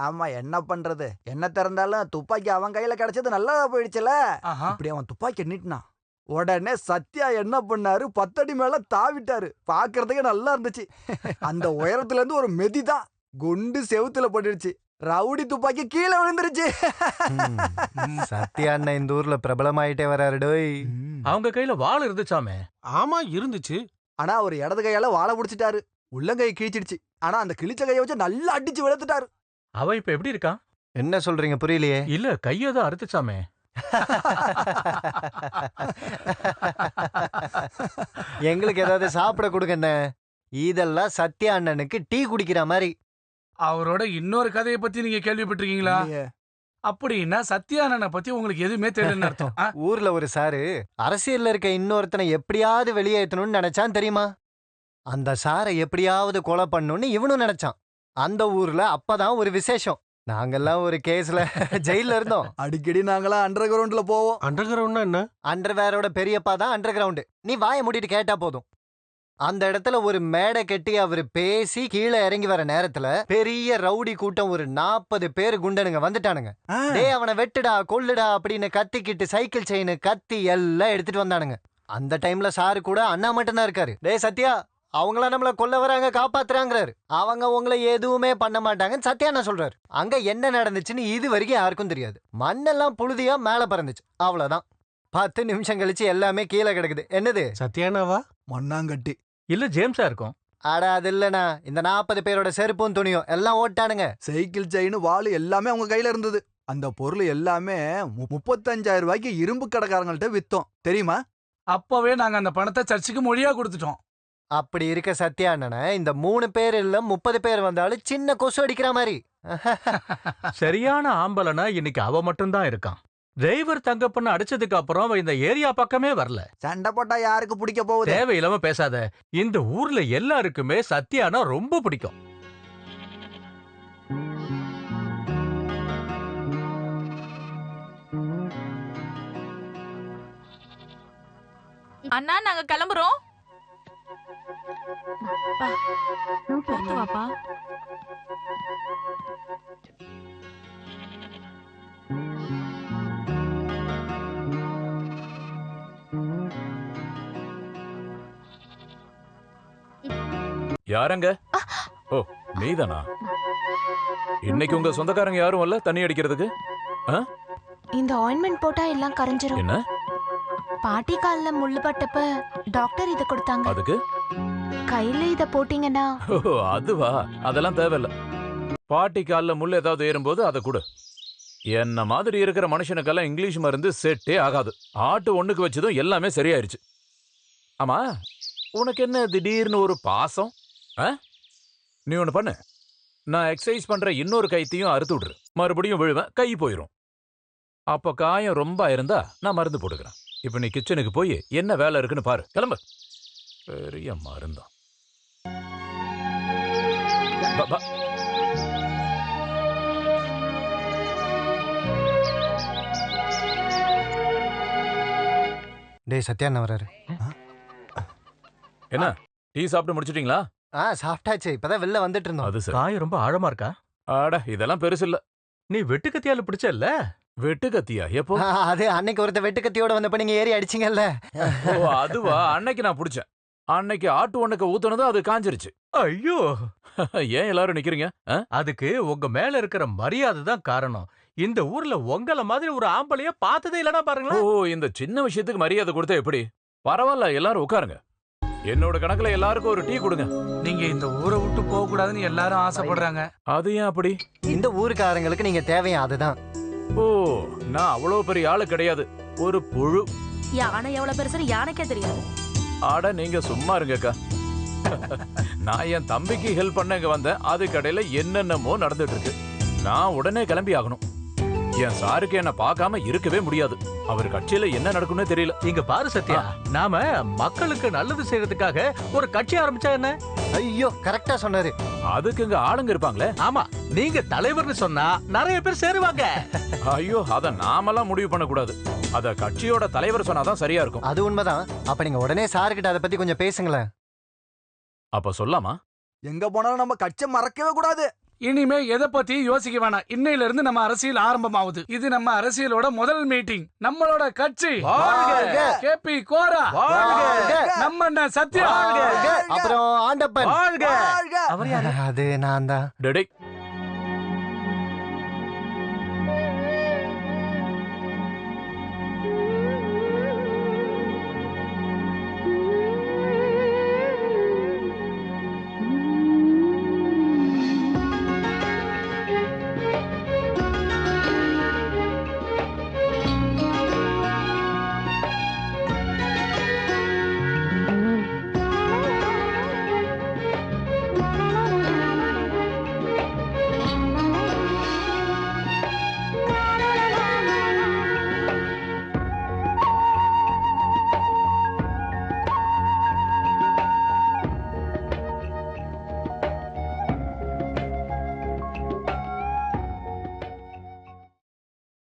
ஆமா, என்ன பண்றது? என்ன திறந்தாலும் துப்பாக்கி அவன் கையில கிடைச்சது நல்லதா போயிடுச்சுல. இப்படி அவன் துப்பாக்கி நீட்டினான். உடனே சத்யா என்ன பண்ணாரு, 10 அடி மேல தாவிட்டாரு. பாக்குறதுக்கே நல்லா இருந்துச்சு. அந்த உயரத்துல இருந்து ஒரு மெதி தான் குண்டு செவுத்துல பட்டுடுச்சு. ரவுடி துப்பாக்கி கீழே விழுந்துருச்சு. சத்யா அண்ணன் இந்த ஊர்ல பிரபலமாயிட்டே வராரு டோய். அவங்க கையில வாள் இருந்துச்சாமே. ஆமா இருந்துச்சு. ஆனா ஒரு இடது கையால வாழை பிடிச்சிட்டாரு. உள்ளங்கை கிழிச்சிடுச்சு. ஆனா அந்த கிழிச்ச கையை வச்சு நல்லா அடிச்சு வெளுத்துட்டாரு. அவன் இப்ப எப்படி இருக்கான்? என்ன சொல்றீங்க புரியலையே? இல்ல கையதான் அறுத்துச்சாமே. எங்களுக்கு ஏதாவது சாப்பிட கொடுங்க என்ன. இதெல்லாம் சத்யா அண்ணனுக்கு டீ குடிக்கிற மாதிரி. அவரோட இன்னொரு கதையை பத்தி நீங்க கேள்விப்பட்டிருக்கீங்களா? அப்படின்னா சத்யானனை பத்தி உங்களுக்கு எதுவுமே தெரியலன்னு அர்த்தம். ஊர்ல ஒரு சாரு அரசியல்ல இருக்க இன்னொருத்தனை எப்படியாவது வெளியேற்றணும்னு நினைச்சான் தெரியுமா? அந்த சாரை எப்படியாவது கொலை பண்ணணும்னு இவனும் நினைச்சான். அந்த ஊர்ல அப்பதான் ஒரு விசேஷம். நாங்கெல்லாம் ஒரு கேஸ்ல ஜெயில இருந்தோம். அடிக்கடி நாங்களாம் அண்டர் கிரவுண்ட்ல போவோம். அண்டர் கிரவுண்ட்னா என்ன? அண்டர்வேரோட பெரியப்பா தான் அண்டர் கிரவுண்டு. நீ வாயை மூடிட்டு கேட்டா போதும். அந்த இடத்துல ஒரு மேடை கட்டி அவரு பேசி கீழே இறங்கி வர நேரத்துல பெரிய ரவுடி கூட்டம் ஒரு 40 பேர் குண்டனுங்க வந்துட்டானுங்க. டேய் அவனை வெட்டுடா கொல்லுடா அப்படின்னு கத்திக்கிட்டு சைக்கிள் செயின் கத்தி எல்லாம் எடுத்துட்டு வந்தானுங்க. அந்த டைம்ல சாரு கூட அண்ணா மட்டும்தான் இருக்காரு. டேய் சத்யா, அவங்கள நம்மள கொல்ல வராங்க காப்பாத்துறாங்கிறாரு. அவங்க உங்களை எதுவுமே பண்ண மாட்டாங்கன்னு சத்யாண்ணா சொல்றாரு. அங்க என்ன நடந்துச்சுன்னு இது வரைக்கும் யாருக்கும் தெரியாது. மண்ணெல்லாம் புழுதியா மேல பறந்துச்சு, அவ்வளவுதான். 10 நிமிஷம் கழிச்சு எல்லாமே கீழே கிடக்குது. என்னது? சத்யானாவா? மண்ணாங்கட்டி. இல்ல ஜேம்ஸா இருக்கும். அட அது இல்லனா, இந்த 40 பேரோட செருப்பும் துணியும் எல்லாம் ஓட்டானுங்க. சைக்கிள் செயின் வாளு எல்லாமே அவங்க கையில இருந்தது. அந்த பொருள் எல்லாமே 35,000 ரூபாய்க்கு இரும்பு கடைக்காரங்கள்ட்ட வித்தோம் தெரியுமா? அப்பவே நாங்க அந்த பணத்தை சர்ச்சுக்கு மொழியா கொடுத்துட்டோம். அப்படி இருக்க சத்யா அண்ணனை இந்த 3 பேர் இல்ல 30 பேர் வந்தாலும் சின்ன கொசு அடிக்கிற மாதிரி. சரியான ஆம்பளனா இன்னைக்கு அவ மட்டும்தான் இருக்கான். டிரைவர் தங்கப்பண்ண அடிச்சதுக்கு அப்புறம் அவன் இந்த ஏரியா பக்கமே வரல. சண்டை போட்டா யாருக்கு பிடிக்க போகுது? தேவையில்லாம பேசாத. இந்த ஊர்ல எல்லாருக்குமே சத்யானா ரொம்ப பிடிக்கும். அண்ணா நாங்க கிளம்புறோம். பார்த்து வாப்பா. யாரங்க? ஓ நீதானா? இன்னைக்கு உங்க சொந்தக்காரங்க யாரும் இல்ல தண்ணி அடிக்கிறதுக்கு? இந்த ஆயின்மெண்ட் போட்டா எல்லாம் கரைஞ்சிரும். என்ன? பாட்டி கால்ல முள்ளு பட்டப்ப டாக்டர் இத கொடுத்தாங்க. அதுக்கு கையில இத போட்டீங்கன்னா. ஓ அதுவா? அதெல்லாம் தேவையில்ல. பாட்டி கால்ல முள் ஏதாவது ஏறும்போது அதை கொடு. என்ன மாதிரி இருக்கிற மனுஷனுக்கெல்லாம் இங்கிலீஷ் மருந்து செட்டே ஆகாது. ஆட்டு ஒண்ணுக்கு வச்சதும் எல்லாமே சரியாயிருச்சு. ஆமா, உனக்கு என்ன திடீர்னு ஒரு பாசம்? நீ ஒண்ணு பண்ணு, நான் எக்ஸசைஸ் பண்ற இன்னொரு கைத்தையும் அறுத்து விடுற. மறுபடியும் விழுவேன், கை போயிரும். அப்ப காயம் ரொம்ப இருந்தா நான் மருந்து போட்டுக்கிறேன். இப்ப நீ கிச்சனுக்கு போய் என்ன வேலை இருக்குன்னு பாரு. கிளம்பு. பெரிய மருந்தா. டேய் சத்யா அண்ணா வராரு. என்ன டீ சாப்பிட்டு முடிச்சிட்டீங்களா? சாப்பிட்டாச்சு, இப்பதான் வெளில வந்துட்டு இருந்தோம். அது சரி. காயம் ரொம்ப ஆழமா இருக்கா? ஆட இதெல்லாம் பெருசு இல்ல. நீ வெட்டுக்கத்தியால பிடிச்சல்ல? வெட்டுக்கத்தியா? எப்போ? அது அன்னைக்கு ஒருத்த வெட்டுக்கத்தியோட வந்தப்ப நீங்க ஏறி அடிச்சிங்கல்ல. ஓ அதுவா? அன்னைக்கு நான் பிடிச்சேன். அன்னைக்கு ஆட்டு ஒண்ணுக்கு ஊத்துனதும் அது காஞ்சிருச்சு. ஐயோ, ஏன் எல்லாரும் நிக்கிறீங்க? அதுக்கு உங்க மேல இருக்கிற மரியாதை தான் காரணம். இந்த ஊர்ல உங்கள மாதிரி ஒரு ஆம்பளைய பார்த்ததே இல்லனா பாருங்களேன். ஓ இந்த சின்ன விஷயத்துக்கு மரியாதை கொடுத்தா எப்படி? பரவாயில்ல, எல்லாரும் உட்காருங்க. என்னோட கணக்குல எல்லாருக்கும் ஒரு டீ கொடுங்க. நீங்க இந்த ஊரை விட்டு போக கூடாதுன்னு எல்லாரும் ஆசைப்படுறாங்க. அது ஏன் அப்படி? இந்த ஊருக்காரங்களுக்கு நீங்க தேவையா? அதுதான். ஓ நான் அவ்வளவு பெரிய ஆளு கிடையாது, ஒரு புழு. யானை எவ்வளவு பெருசுன்னு யானைக்கே தெரியாது. ஆட நீங்க சும்மா இருங்கக்கா. நான் என் தம்பிக்கு ஹெல்ப் பண்ண இங்க வந்தேன். அது கடையில என்னென்னமோ நடந்துட்டு இருக்கு. நான் உடனே கிளம்பி ஆகணும். என் சாருக்கு என்ன பார்க்காம இருக்கவே முடியாது. அவர் கட்சியில என்ன நடக்கும்னே தெரியல. இங்க பாரு சத்யா, நாம மக்களுக்கு நல்லது செய்யறதுக்காக ஒரு கட்சி ஆரம்பிச்சா என்ன? ஐயோ கரெக்டா சொன்னாரு. அதுக்கு இங்க ஆளுங்க இருப்பாங்களே. ஆமா, நீங்க தலைவர்னு சொன்னா நிறைய பேர் சேருவாங்க. ஐயோ அத நாமெல்லாம் முடிவு பண்ண கூடாது. அத கட்சியோட தலைவர் சொன்னாதான் சரியா இருக்கும். அது உண்மைதான். அப்ப நீங்க உடனே சார்கிட்ட அதை பத்தி கொஞ்சம் பேசுங்களேன். அப்ப சொல்லாமா? எங்க போனாலும் நம்ம கட்சி மறக்கவே கூடாது. இனிமே எதை பத்தி யோசிக்க வேணாம். இன்னையில இருந்து நம்ம அரசியல் ஆரம்பமாகுது. இது நம்ம அரசியலோட முதல் மீட்டிங். நம்மளோட கட்சி கேபி கோரா, நம்ம அண்ணன் சத்யா, அப்புறம் ஆண்டப்பன். அவர் யாரு? அது நான் தான். டேய்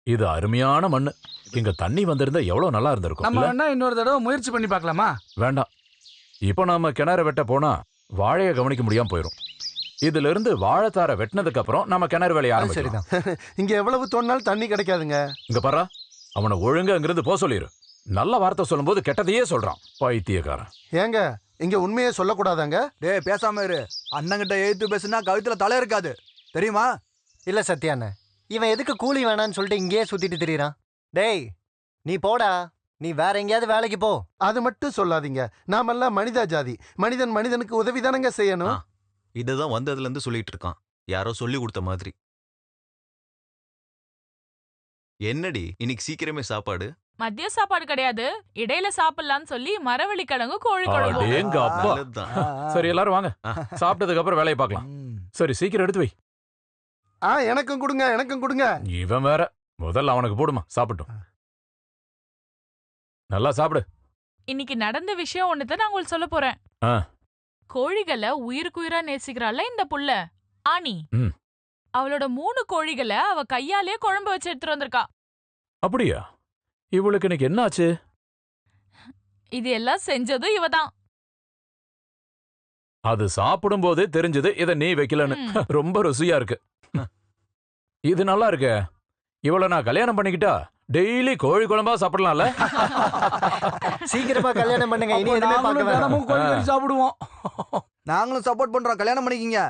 இது அருமையான மண்ணு. இங்க தண்ணி வந்திருந்தா எவ்வளவு நல்லா இருந்திருக்கும். நம்ம இல்ல? வேணா இன்னொரு தடவை முயற்சி பண்ணி பார்க்கலாமா? வேண்டாம். இப்போ நாம கிணறு வெட்ட போனா வாழைய கவனிக்க முடியாம போயிரும். இதுல இருந்து வாழைத்தார வெட்டினதுக்கு அப்புறம் நம்ம கிணறு வேலையை அது ஆரம்பிச்சிடலாம். சரிதான். இங்க எவ்வளவு தோண்டினாலும் தண்ணி கிடைக்காதுங்க. இங்க பாரா, அவனை ஒழுங்கா இங்கிருந்து போக சொல்லிரு. நல்ல வார்த்தை சொல்லும்போது கெட்டதையே சொல்றான் பைத்தியக்காரன். ஏங்க இங்க உண்மையே சொல்லக்கூடாதாங்க? டேய் பேசாம இரு. அண்ணங்கிட்ட எழுத்து பேசுனா கழுத்துல தலை இருக்காது தெரியுமா? இல்ல சத்யாண்ண, இவன் எதுக்கு கூலி வேணான்னு சொல்லிட்டு இங்கேயே சுத்திட்டு திரியறான்? டேய் நீ போடா, நீ வேற எங்கேயாவது வேலைக்கு போ. அது மட்டும் சொல்லாதீங்க. நாமெல்லாம் மனித ஜாதி. மனிதன் மனிதனுக்கு உதவி தானங்க செய்யணும். இதுதான் வந்ததுல இருந்து சொல்லிட்டு இருக்கான். யாரோ சொல்லி கொடுத்த மாதிரி. என்னடி இன்னைக்கு சீக்கிரமே சாப்பாடு? மதிய சாப்பாடு கிடையாது, இடையில சாப்பிடலாம்னு சொல்லி மரவள்ளி கிழங்கு கோழி குழம்பு. அடேங்க அப்பா. நல்லதுதான். சரி எல்லாரும் வாங்க, சாப்பிட்டதுக்கு அப்புறம் வேலையை பார்க்கலாம். சரி சீக்கிரம் எடுத்து வை. எனக்கும் கொடுங்க, எனக்கும் கொடுங்க. இவன் வேற, முதல்ல அவனுக்கு போடுமா சாப்பிட்டோம். நல்லா சாப்பிடு. இன்னைக்கு நடந்த விஷயம் ஒண்ணுதான் நான் உங்களுக்கு சொல்ல போறேன். ஆ. கோழிகளை உயிருக்குயிரா நேசிக்கிறாள்ல இந்த புள்ள ஆனி. ம். அவளோட 3 கோழிகளை அவ கையாலே குழம்பு வச்சு எடுத்துட்டு வந்திருக்கா. அப்படியா? இவளுக்கு இன்னைக்கு என்ன ஆச்சு? இது எல்லாம் செஞ்சதும் இவதான். அது சாப்பிடும் போதே தெரிஞ்சது இத நீ வைக்கலன்னு. ரொம்ப ருசியா இருக்கு. இது நல்லா இருக்கே. இவள நான் கல்யாணம் பண்ணிக்கிட்டா டெய்லி கோழி குழம்பா சாப்பிடலாம்ல? சீக்கிரமா கல்யாணம் பண்ணுங்க, இனி எதுவுமே பார்க்க வேணாம். தினமும் கோழி கறி சாப்பிடுவோம். நாங்களும் சப்போர்ட் பண்றோம், கல்யாணம் பண்ணிக்கிங்க.